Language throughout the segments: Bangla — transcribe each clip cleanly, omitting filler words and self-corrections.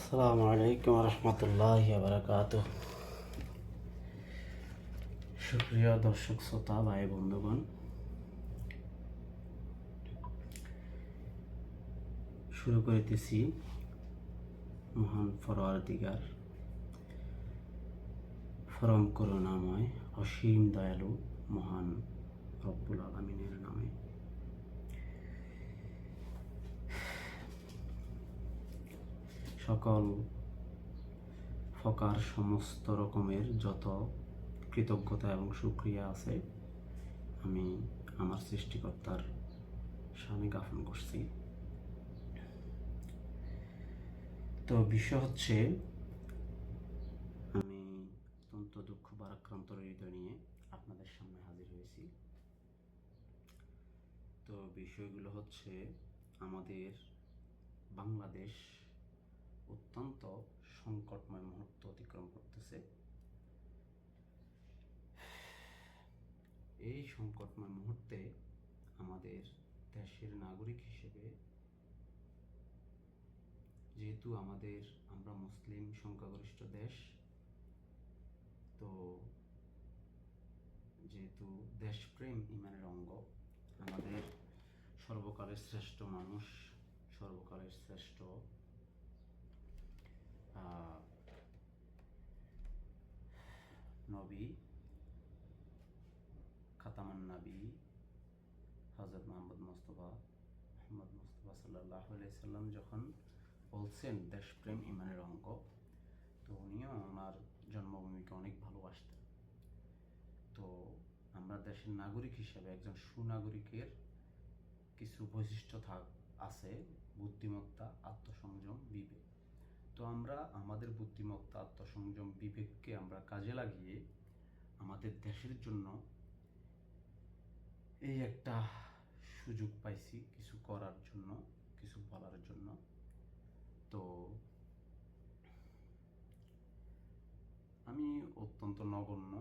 আসসালামু আলাইকুম রহমতুল্লাহি বারাকাতুহ। সুপ্রিয় দর্শক শ্রোতা ভাই বন্ধুগণ, শুরু করিতেছি মহান পরওয়ারদিগার পরম করুণাময় অসীম দয়ালু মহান রব্বুল আলামিনের নামে। সকল প্রকার সমস্ত রকমের যত কৃতজ্ঞতা এবং শুকরিয়া আছে আমি আমার সৃষ্টিকর্তার শানে জ্ঞাপন করছি। তো বিষয় হচ্ছে, আমি অত্যন্ত দুঃখ ভারাক্রান্ত হৃদয় নিয়ে আপনাদের সামনে হাজির হয়েছি। তো বিষয়গুলো হচ্ছে, আমাদের বাংলাদেশ অত্যন্ত সংকটময় মুহূর্ত অতিক্রম করতেছে। এই সংকটময় মুহূর্তে আমাদের দেশের নাগরিক হিসেবে, যেহেতু আমরা মুসলিম সংখ্যাগরিষ্ঠ দেশ, তো যেহেতু দেশপ্রেম ইমানের অঙ্গ, আমাদের সর্বকালের শ্রেষ্ঠ মানুষ, সর্বকালের শ্রেষ্ঠ নবী খাতামান নবী হযরত মুহাম্মদ মুস্তাফা সাল্লাল্লাহু আলাইহি সাল্লাম যখন বলছেন দেশপ্রেম ইমানের অঙ্গ, তো উনিও ওনার জন্মভূমিকে অনেক ভালোবাসতেন। তো আমরা দেশের নাগরিক হিসেবে একজন সুনাগরিকের কিছু বৈশিষ্ট্য আছে: বুদ্ধিমত্তা, আত্মসংযম, বিবেক। তো আমরা আমাদের বুদ্ধিমত্তা, আত্মসংযম, বিবেককে আমরা কাজে লাগিয়ে আমাদের দেশের জন্য এই একটা সুযোগ পাইছি কিছু করার জন্য, কিছু বলার জন্য। তো আমি অত্যন্ত নগণ্য,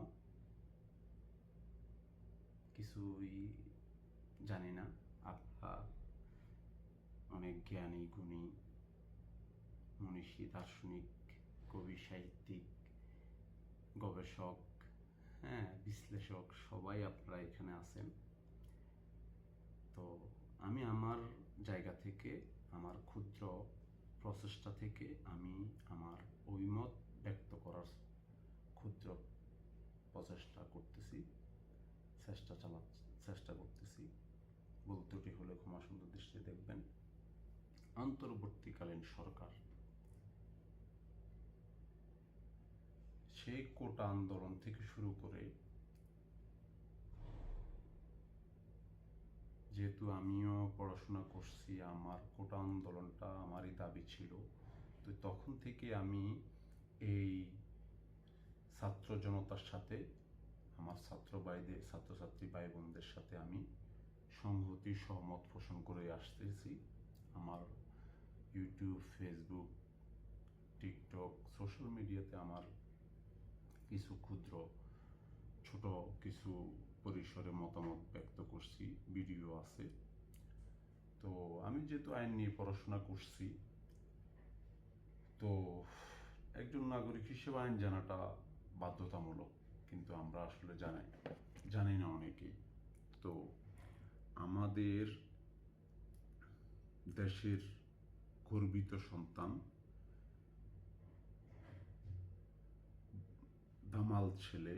কিছুই জানি না। আপনারা অনেক জ্ঞানী, গুণী, মনীষী, দার্শনিক, কবি, সাহিত্যিক, গবেষক, বিশ্লেষক, সবাই আপনারা এখানে আছেন। তো আমি আমার জায়গা থেকে, আমার ক্ষুদ্র প্রচেষ্টা থেকে আমি আমার অভিমত ব্যক্ত করার ক্ষুদ্র প্রচেষ্টা করতেছি, চেষ্টা করতেছি। ভুল ত্রুটি হলে ক্ষমা সুন্দর দৃষ্টিতে দেখবেন। অন্তর্বর্তীকালীন সরকার সেই কোটা আন্দোলন থেকে শুরু করে, যেহেতু আমিও পড়াশোনা করছি, আমার কোটা আন্দোলনটা আমারই দাবি ছিল। তো তখন থেকে আমি এই ছাত্র জনতার সাথে, আমার ছাত্রছাত্রী ভাই বোনদের সাথে আমি সংহতি, সহমত পোষণ করে আসতেছি। আমার ইউটিউব, ফেসবুক, টিকটক, সোশ্যাল মিডিয়াতে আমার কিছু ক্ষুদ্র ছোট কিছু পরিসরে মতামত ব্যক্ত করছি, ভিডিও আছে। তো আমি যেহেতু আইন নিয়ে পড়াশোনা করছি, তো একজন নাগরিক হিসেবে আইন জানাটা বাধ্যতামূলক, কিন্তু আমরা আসলে জানি না অনেকেই। তো আমাদের দেশের গর্বিত সন্তান, দামাল ছেলে,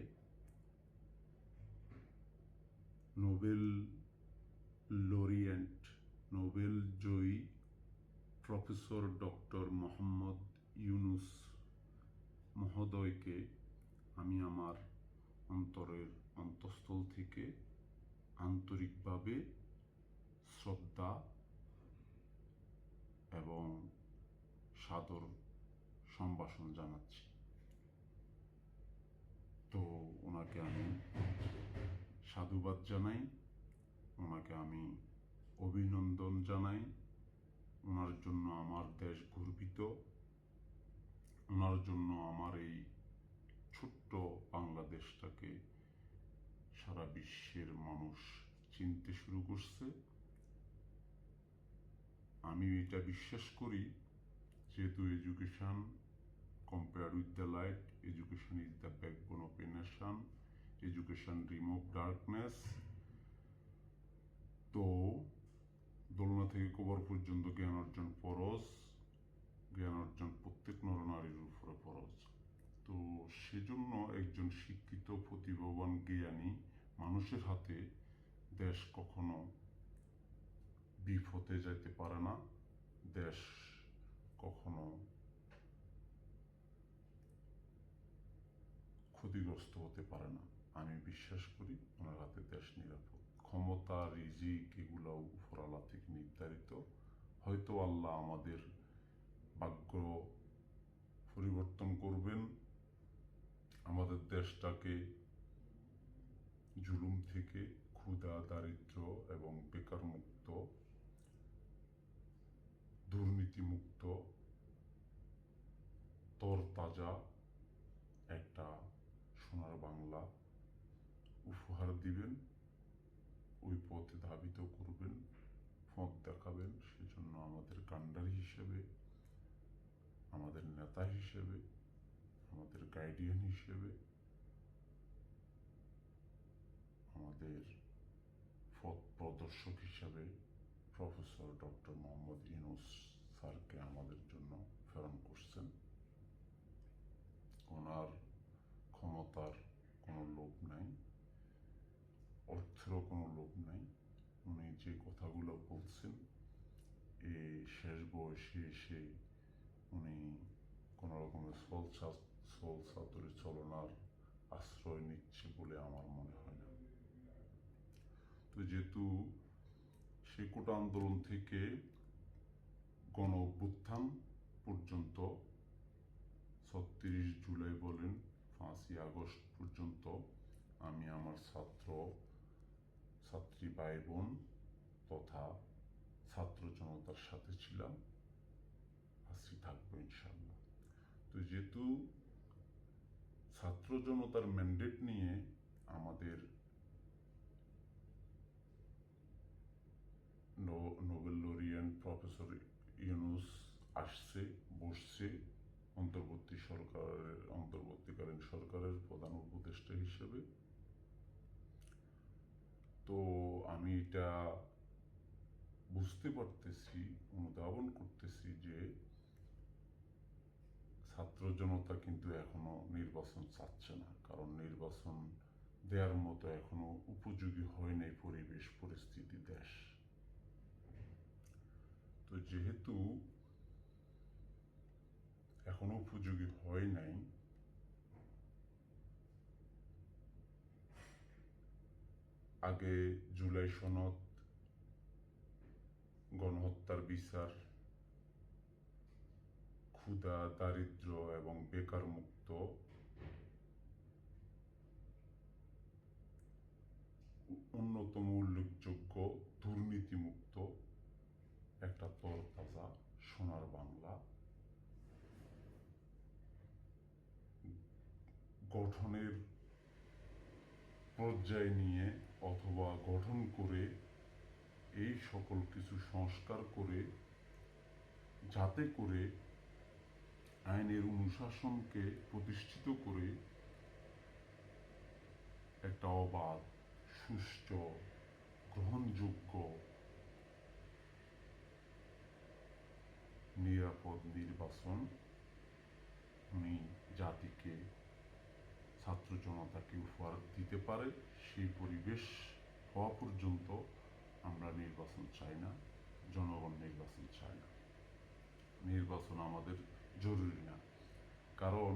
নোবেল লরিয়েন্ট, নোবেল জয়ী প্রফেসর ডক্টর মোহাম্মদ ইউনূস মহোদয়কে আমি আমার অন্তরের অন্তঃস্থল থেকে আন্তরিকভাবে শ্রদ্ধা এবং সাদর সম্ভাষণ জানাচ্ছি। তো ওনাকে আমি সাধুবাদ জানাই, ওনাকে আমি অভিনন্দন জানাই। ওনার জন্য আমার দেশ গর্বিত, ওনার জন্য আমার এই ছোট্ট বাংলাদেশটাকে সারা বিশ্বের মানুষ চিনতে শুরু করছে। আমি এটা বিশ্বাস করি যেহেতু education compared with the light, education is the backbone of a nation, education remove darkness। তো দোলনা থেকে কবর পর্যন্ত জ্ঞান অর্জন ফরজ, জ্ঞান অর্জন প্রত্যেক নরনারীর উপরে ফরজ। তো সেজন্য একজন শিক্ষিত প্রতিভাবান জ্ঞানী মানুষের হাতে দেশ কখনো বিপথে যাইতে পারে না, দেশ কখনো ক্ষতিগ্রস্ত হতে পারে না। আমি বিশ্বাস করি ওনার হাতে দেশ নিরাপদ। ক্ষমতা, রিজিক এগুলাও উপরওয়ালা থেকে নির্ধারিত। হয়তো আল্লাহ আমাদের ভাগ্য পরিবর্তন করবেন, আমাদের দেশটাকে জুলুম থেকে, ক্ষুধা, দারিদ্র এবং বেকার মুক্ত, দুর্নীতি মুক্ত, তরতাজা একটা সোনার বাংলা উপহার দিবেন, ওই পথে ধাবিত করবেন, পথ দেখাবেন। সেজন্য আমাদের কান্ডারি হিসেবে, আমাদের নেতা হিসেবে, আমাদের গাইডিয়ান হিসেবে, আমাদের পথ প্রদর্শক হিসেবে প্রফেসর ডক্টর মোহাম্মদ ইউনূস স্যারকে আমাদের জন্য প্রেরণ করছেন। ওনার ক্ষমতার কোনো লোভ নাই, অর্থেরও কোনো লোভ নাই। উনি যে কথাগুলো বলছেন, এই শেষ বয়সে এসে উনি কোনো রকমের সোল সাতুরি চলনার আশ্রয় নিচ্ছে বলে আমার মনে হয় না। তো যেহেতু সেই কোটা আন্দোলন থেকে গণ অভ্যুত্থান পর্যন্ত ৩৬ জুলাই বলেন ৫ই আগস্ট পর্যন্ত আমি আমার ছাত্রী ভাই বোন তথা ছাত্র জনতার সাথে ছিলাম, আছি, থাকবো ইনশাল্লাহ। তো যেহেতু ছাত্র জনতার ম্যান্ডেট নিয়ে আমাদের নোবেল লরিয়ান প্রফেসর ইউনূস আসছে, বসছে অন্তর্বর্তীকালীন সরকারের প্রধান উপদেষ্টা হিসেবে। তো আমি এটা বুঝতে পারতেছি, অনুধাবন করতেছি যে ছাত্র জনতা কিন্তু এখনো নির্বাচন চাচ্ছে না, কারণ নির্বাচন দেওয়ার মতো এখনো উপযোগী হয় নাই পরিবেশ পরিস্থিতি, দেশ। তো যেহেতু এখনো উপযোগী হয় নাই, আগে জুলাই সনদ, গণহত্যার বিচার, ক্ষুধা, দারিদ্র এবং বেকার মুক্ত, অন্যতম উল্লেখযোগ্য দুর্নীতি মুক্ত একটা তরতাজা সোনার বাংলা গঠনের পর্যায়ে নিয়ে অথবা গঠন করে এই সকল কিছু সংস্কার করে, যাতে করে আইনের অনুশাসনকে প্রতিষ্ঠিত করে একটা অবাধ, সুষ্ঠু, গ্রহণযোগ্য, নিরাপদ নির্বাচন উনি জাতিকে, ছাত্র জনতাকে উপহার দিতে পারে, সেই পরিবেশ হওয়া পর্যন্ত আমরা নির্বাচন চাই না, জনগণ নির্বাচন চায় না। নির্বাচন আমাদের জরুরি না, কারণ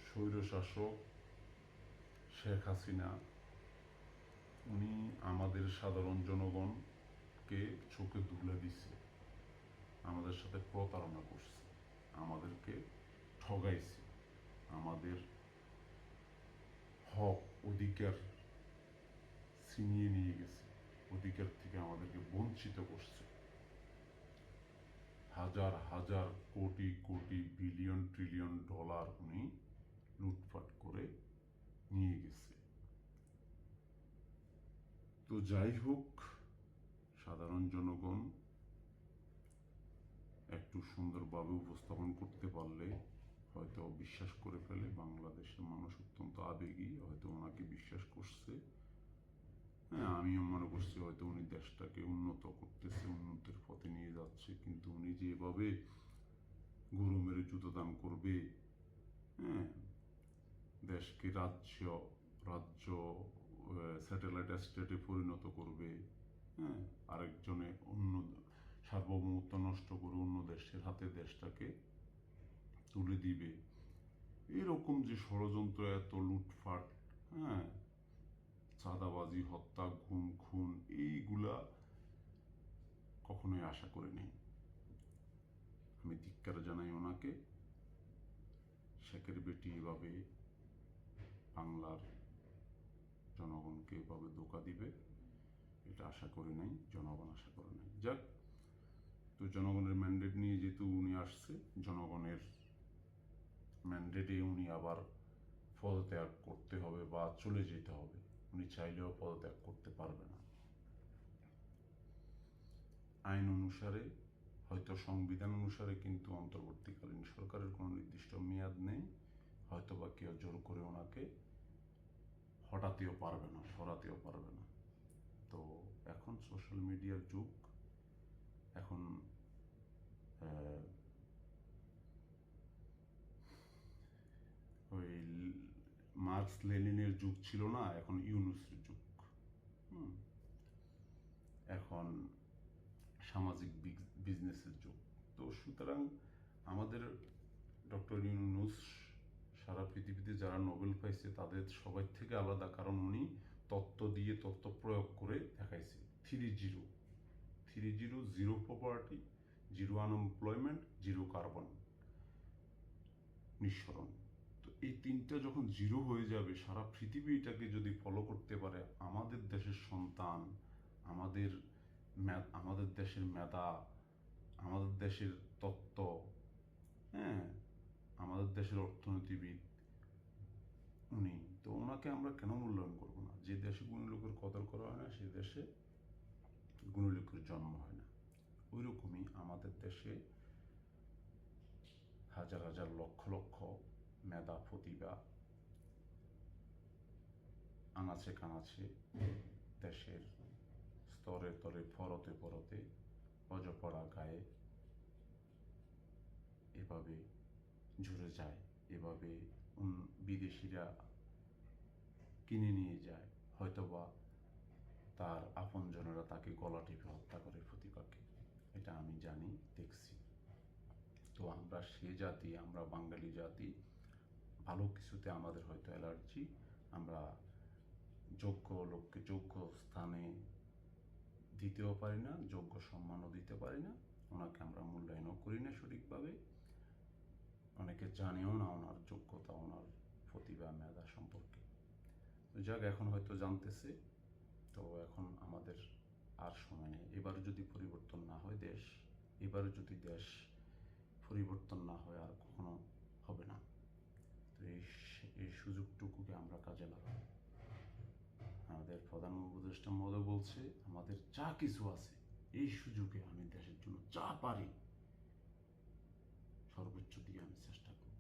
স্বৈরশাসক শেখ হাসিনা উনি আমাদের সাধারণ জনগণকে চোখে তুলে দিচ্ছে, আমাদের সাথে প্রতারণা করছে, আমাদেরকে ঠগাইছে, আমাদের হক অধিকার ছিনিয়ে নিয়ে গেছে, অধিকার থেকে আমাদেরকে বঞ্চিত করছে। হাজার হাজার crore crore billion trillion dollar উনি লুটপাট করে নিয়ে গেছে। তো যাই হোক, সাধারণ জনগণ সুন্দরভাবে উপস্থাপন করতে পারলে হয়তো বিশ্বাস করে ফেলে। বাংলাদেশের মানুষ অত্যন্ত আবেগী, হয়তো ওনাকে বিশ্বাস করছে। হ্যাঁ, আমিও মনে করছি হয়তো উনি দেশটাকে উন্নত করতেছে, উন্নতির পথে নিয়ে যাচ্ছে, কিন্তু উনি যেভাবে গরু মেরে জুতো দান করবে, হ্যাঁ, দেশকে রাজ্য রাজ্য স্যাটেলাইট স্টেটে পরিণত করবে, হ্যাঁ, আরেকজনে অন্য সার্বভৌমত্ব নষ্ট করে অন্য দেশের হাতে দেশটাকে তুলে দিবে, এরকম যে ষড়যন্ত্র, এত লুটপাট, হ্যাঁ, চাঁদাবাজি, হত্যা, গুম, খুন, এইগুলা কখনোই আশা করিনি। আমি ধিক্কার জানাই ওনাকে। শেখের বেটি এভাবে বাংলার জনগণকে এভাবে ধোঁকা দিবে এটা আশা করি নাই, জনগণ আশা করে নাই। যাক, তো জনগণের ম্যান্ডেট নিয়ে যেহেতু উনি আসছে, জনগণের ম্যান্ডেটে উনি আবার পদত্যাগ করতে হবে বা চলে যেতে হবে। উনি চাইলেও পদত্যাগ করতে পারবে না। আইন অনুসারে, হয়তো সংবিধান অনুসারে কিন্তু অন্তর্বর্তীকালীন সরকারের কোনো নির্দিষ্ট মেয়াদ নেই, হয়তো বা কেউ জোর করে ওনাকে হটাতেও পারবে না, সরাতেও পারবে না। তো এখন সোশ্যাল মিডিয়ার যুগ, এখন ওই মার্কস লেনিনের যুগ ছিল না, এখন ইউনুসের যুগ। এখন সামাজিক বিজনেসের যুগ। তো সুতরাং আমাদের ডক্টর ইউনুস সারা পৃথিবীতে যারা নোবেল পাইছে তাদের সবাই থেকে আলাদা, কারণ উনি তত্ত্ব দিয়ে, তত্ত্ব প্রয়োগ করে দেখাইছে 3-0, 3-0, zero poverty, zero unemployment, zero carbon নিঃসরণ। তো এই তিনটা যখন জিরো হয়ে যাবে, সারা পৃথিবী এটাকে যদি ফলো করতে পারে, আমাদের দেশের সন্তান, আমাদের আমাদের দেশের মেধা, আমাদের দেশের তত্ত্ব, হ্যাঁ, আমাদের দেশের অর্থনীতিবিদ উনি, তো ওনাকে আমরা কেন মূল্যায়ন করবো না? যে দেশে গুণী লোকের কদর করা হয় না, সে দেশে গুণী লোকের জন্ম হয় না। ওই রকমই আমাদের দেশে হাজার হাজার লক্ষ লক্ষ মেধা, প্রতিভা আনাচে কানাচে দেশের স্তরে তরে, পরতে পরতে, অজপড়া গায়ে এভাবে ঝরে যায়, এভাবে বিদেশিরা কিনে নিয়ে যায়, হয়তোবা তার আপনজনেরা তাকে গলা টিপে হত্যা করে প্রতিভাকে। এটা আমি জানি, দেখছি। তো আমরা সে জাতি, আমরা বাঙালি জাতি, ভালো কিছুতে আমাদের হয়তো অ্যালার্জি, আমরা যোগ্য লোককে যোগ্য স্থানে দিতেও পারি না, যোগ্য সম্মানও দিতে পারি না, ওনাকে আমরা মূল্যায়নও করি না সঠিকভাবে। অনেকে জানেও না ওনার যোগ্যতা, ওনার প্রতিভা, মেধা সম্পর্কে। যাক, এখন হয়তো জানতেছে। তো এখন আমাদের আর সময় নেই। এবার যদি পরিবর্তন না হয় দেশ, এবার যদি দেশ পরিবর্তন না হয়, আর কখনো হবে না। তো এই সুযোগটুকুকে আমরা কাজে লাগাই। আমাদের প্রধান উপদেষ্টা মহোদয় বলছে, আমাদের যা কিছু আছে এই সুযোগে আমি দেশের জন্য যা পারি সর্বোচ্চ দিয়ে আমি চেষ্টা করব।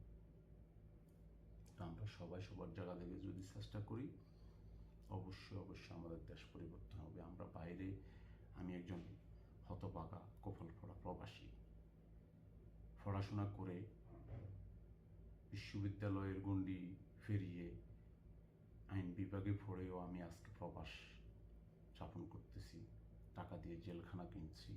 তো আমরা সবাই সবার জায়গা থেকে যদি চেষ্টা করি, অবশ্যই অবশ্যই আমাদের দেশ পরিবর্তন হবে। আমরা বাইরে, আমি একজন হতভাগা, কপাল পড়া প্রবাসী, পড়াশোনা করে বিশ্ববিদ্যালয়ের গণ্ডি ফেরিয়ে আইন বিভাগে পড়েও আমি আজকে প্রবাস যাপন করতেছি, টাকা দিয়ে জেলখানা কিনছি,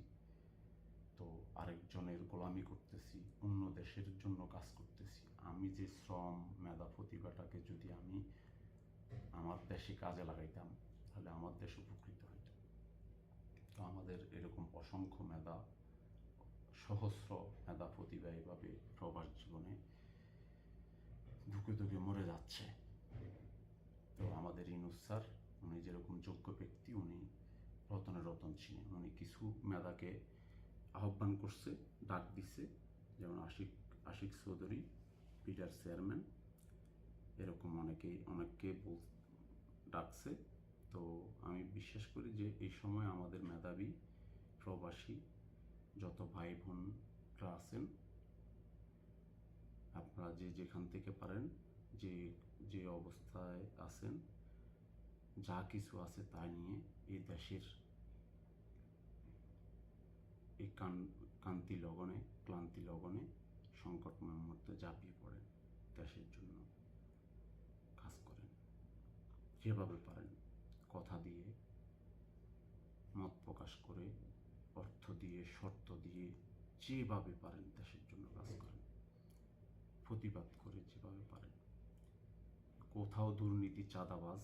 তো আরেকজনের গোলামি করতেছি, অন্য দেশের জন্য কাজ করতেছি। আমি যে শ্রম, মেধা, প্রতিভাটাকে যদি আমি আমার দেশে কাজে লাগাইতাম, তাহলে আমার দেশ উপকৃত হইত। তো আমাদের এরকম অসংখ্য মেধা, সহস্র মেধা, প্রতিভা এভাবে প্রবাস জীবনে ধুকে ধুকে মরে যাচ্ছে। তো আমাদের ইউনুস স্যার, উনি যেরকম যোগ্য ব্যক্তি, উনি রতনে রতন ছিলেন। উনি কিছু মেধাকে আহ্বান করছে, ডাক দিচ্ছে, যেমন আশিক চৌধুরী, পিটার চেয়ারম্যান, এরকম অনেককে ডাকছে। তো আমি বিশ্বাস করি যে এই সময় আমাদের মেধাবী প্রবাসী যত ভাই বোন আছেন, আপনারা যে যেখান থেকে পারেন, যে যে অবস্থায় আছেন, যা কিছু আছে তা নিয়ে এই দেশের এই ক্লান্তি লগনে সংকটময় মুহূর্তে ঝাঁপিয়ে পড়েন, দেশের জন্য কাজ করেন যেভাবে পারেন, কথা দিয়ে, মত প্রকাশ করে, অর্থ দিয়ে, শর্ত দিয়ে, যেভাবে পারেন দেশের জন্য কাজ করেন, প্রতিবাদ করে যেভাবে পারেন। কোথাও দুর্নীতি, চাঁদাবাজ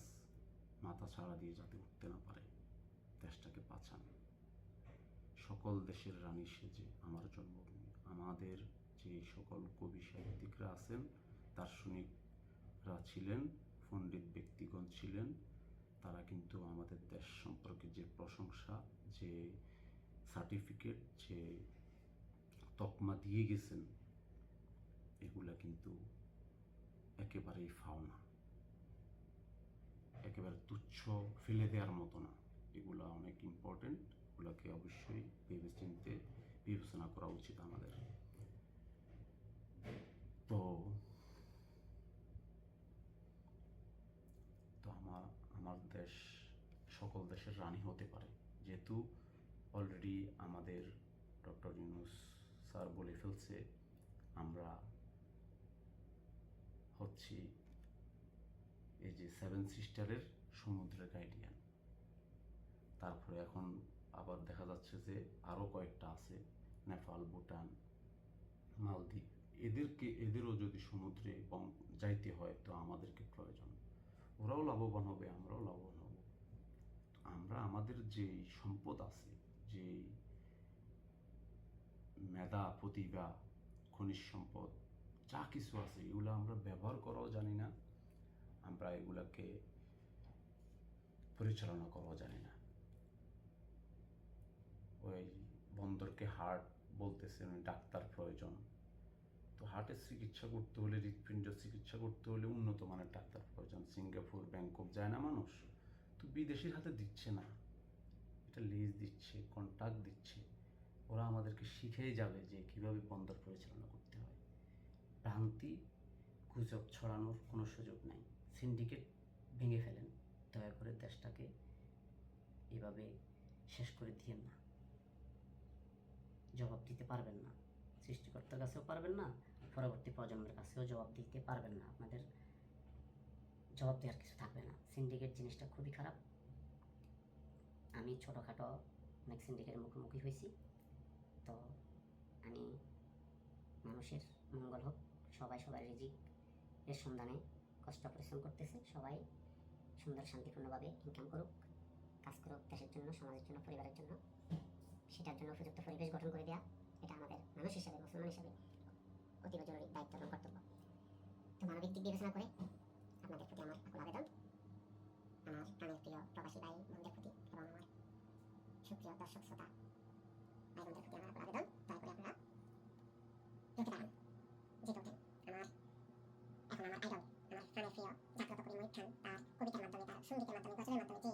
মাথা ছাড়া দিয়ে যাতে উঠতে না পারে, দেশটাকে বাঁচান। সকল দেশের রানী সেজে আমার জন্মভূমি, আমাদের যে সকল কবি সাহিত্যিকরা আছেন, দার্শনিকরা ছিলেন, পণ্ডিত ব্যক্তিগণ ছিলেন, তারা কিন্তু আমাদের দেশ সম্পর্কে যে প্রশংসা, যে সার্টিফিকেট, যে তকমা দিয়ে গেছেন, এগুলা কিন্তু একেবারেই ফাও না, একেবারে তুচ্ছ ফেলে দেওয়ার মতো না। এগুলা অনেক ইম্পর্টেন্ট, এগুলাকে অবশ্যই ভেবেচিন্তে বিবেচনা করা উচিত আমাদের। তো তো আমার দেশ সকল দেশের রানী হতে পারে, যেহেতু অলরেডি আমাদের ডক্টর ইউনূস স্যার বলে ফেলছে, আমরা হচ্ছি এই যে 7 সিস্টারের সমুদ্রের গাইডিয়ান। তারপরে এখন আবার দেখা যাচ্ছে যে আরও কয়েকটা আছে, নেপাল, ভুটান, মালদ্বীপ, এদেরও যদি সমুদ্রে যাইতে হয় তো আমাদেরকে প্রয়োজন। ওরাও লাভবান হবে, আমরাও লাভবান হব। আমরা আমাদের যে সম্পদ আছে, যে মেধা, প্রতিভা, খনিজ সম্পদ যা কিছু আছে, এগুলো আমরা ব্যবহার করাও জানি না, আমরা এগুলাকে পরিচালনা করাও জানি না। ওই বন্দরকে হার্ট বলতেছেন, ওই ডাক্তার প্রয়োজন। তো হার্টের চিকিৎসা করতে হলে, হৃৎপিণ্ড চিকিৎসা করতে হলে উন্নত মানের ডাক্তার প্রয়োজন। সিঙ্গাপুর, ব্যাংকক যায় না মানুষ, তো বিদেশির হাতে দিচ্ছে না, এটা লিজ দিচ্ছে, কন্ট্রাক্ট দিচ্ছে। ওরা আমাদেরকে শিখেই যাবে যে কীভাবে বন্দর পরিচালনা করতে হয়। ভ্রান্তি, গুজব ছড়ানোর কোনো সুযোগ নাই। সিন্ডিকেট ভেঙে ফেলেন, দয়া করে দেশটাকে এভাবে শেষ করে দিয়েন না। জবাব দিতে পারবেন না, সৃষ্টিকর্তার কাছেও পারবেন না, পরবর্তী প্রজন্মের কাছেও জবাব দিতে পারবেন না। আপনাদের জবাব দেওয়ার কিছু থাকবে না। সিন্ডিকেট জিনিসটা খুবই খারাপ। আমি ছোটোখাটো অনেক সিন্ডিকেটের মুখোমুখি হয়েছি। তো আমি মানুষের মঙ্গল হোক, সবাই সবার রিজিক এর সন্ধানে কষ্ট পরিশ্রম করতেছে, সবাই সুন্দর শান্তিপূর্ণভাবে ইনকাম করুক, কাজ করুক দেশের জন্য, সমাজের জন্য, পরিবারের জন্য। সেটার জন্য উপযুক্ত পরিবেশ গঠন করে দেওয়া, এটা আমাদের মানুষ হিসাবে, মুসলমান হিসাবে অতীব জরুরি দায়িত্ব এবং কর্তব্য। তো মানবিক দিক বিবেচনা করে আপনাদের প্রতি আমার আকুল আবেদন, আমার প্রাণের প্রিয় প্রবাসী ভাই বোনদের প্রতি এবং আমার সুপ্রিয় দর্শক শ্রোতা ভাই বোনদের প্রতি আমার আকুল আবেদন, দয়া করে আপনারা রুখে দাঁড়ান, জেগে ওঠেন। এখন আমার আইডল, আমার প্রাণের প্রিয় জাগ্রত কবি মনির খান, তার কবিতার মাধ্যমে, তার সঙ্গীতের মাধ্যমে, গজলের মাধ্যমে যে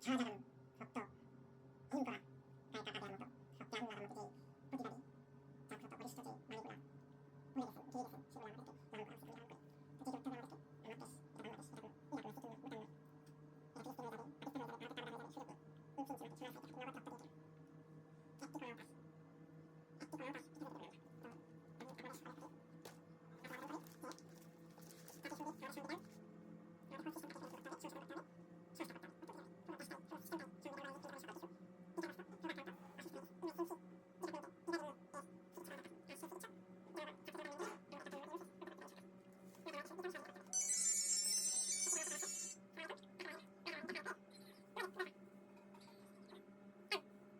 শাহজাহান রক্ত হিম করা গায়ে কাটা দেওয়ার মতো সবকে আগুন লাগার মতো যে প্রতিবাদী জাগ্রত বলিষ্ঠ যে বাণীগুলা বলে গেছেন, গিয়ে গেছেন, সেগুলো আমাদেরকে লালন করা উচিত, লালন করে। তো জেগে উঠতে হবে আমাদেরকে। আমার দেশ, এটা বাংলাদেশ, এটা কোনো ইরাক নয়, সিকিম নয়, ভুটান নয়, এটা ফিলিস্তিন হয়ে যাবে, পাকিস্তান হয়ে যাবে, ভারতের কানাডা হয়ে যাবে, সুযোগ নেই। মুসলিম সমাজে সোনার সাইকেল কোনো আবার তত্ত্ব দিয়ে একটি কোনো পাস, একটি কোনো পাস, পৃথিবীতে কোনো তো আমি বাংলাদেশ সবাই করি, আগ্রহ করি যে তাদের সঙ্গে আমাদের সংবিধান, আমাদের কনস্টিটিউশন প্রতিষ্ঠা করতে হবে, সংশোধন করতে হবে, সংস্কার করতে হবে, কোনো পাস নাই, কোনো সিস্টেম নাই, সংবিধান নাই, কোনো সরকার কিছু এটা রাস্তা, কোনো বাক্য না, আসিস নাই, কোনো সিনসি, এটা কোনো এটা কোনো চিকিৎসা না,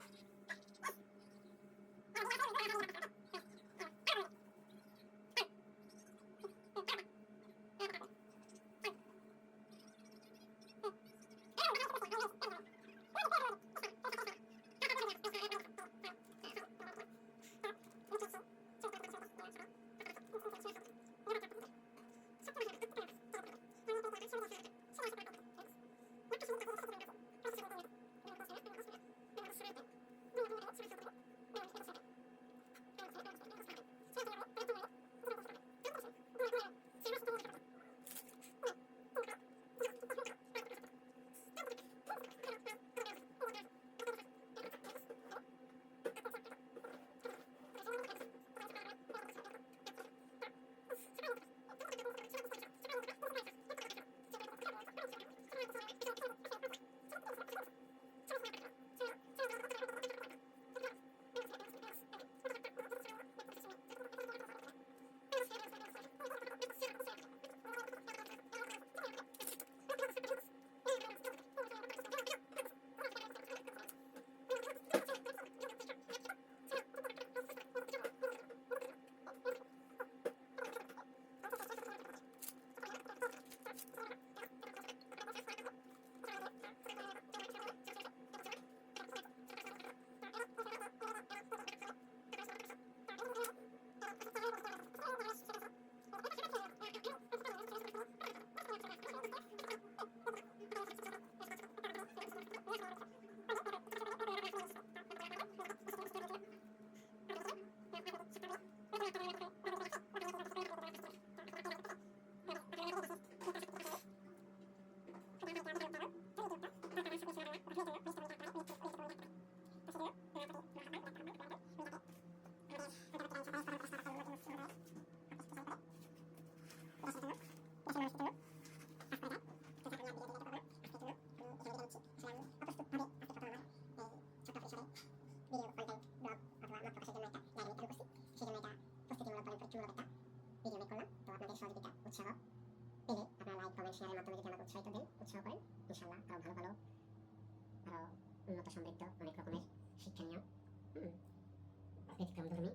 আসছে চিকিৎসা, যারা হাতে ধরে নিয়ে আমরা তাদের নিয়ে সহযোগিতা উৎসাহ পেলে আপনারা লাইক কমেন্ট শেয়ারের মাধ্যমে যদি আমাকে উৎসাহিত দেন, উৎসাহ করেন, ইনশাআল্লাহ আরো ভালো ভালো, আরো উন্নত সমৃদ্ধ অনেক রকমের শিক্ষণীয় ব্যতিক্রমধর্মী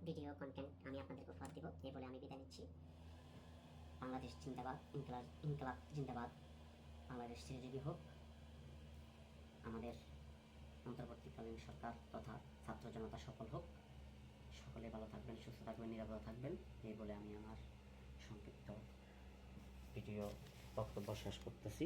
ভিডিও কন্টেন্ট আমি আপনাদেরকে উপহার দিব। এই বলে আমি বিদায় নিচ্ছি। বাংলাদেশ জিন্দাবাদ, ইনকলাব জিন্দাবাদ, বাংলাদেশ চিরজীবী হোক। আমাদের অন্তর্বর্তীকালীন সরকার তথা ছাত্র জনতা সফল হোক। সকলে ভালো থাকবেন, সুস্থ থাকবেন, নিরাপদ থাকবেন। এই বলে আমি আমার সংক্ষিপ্ত ভিডিও বক্তব্য শেষ করতেছি।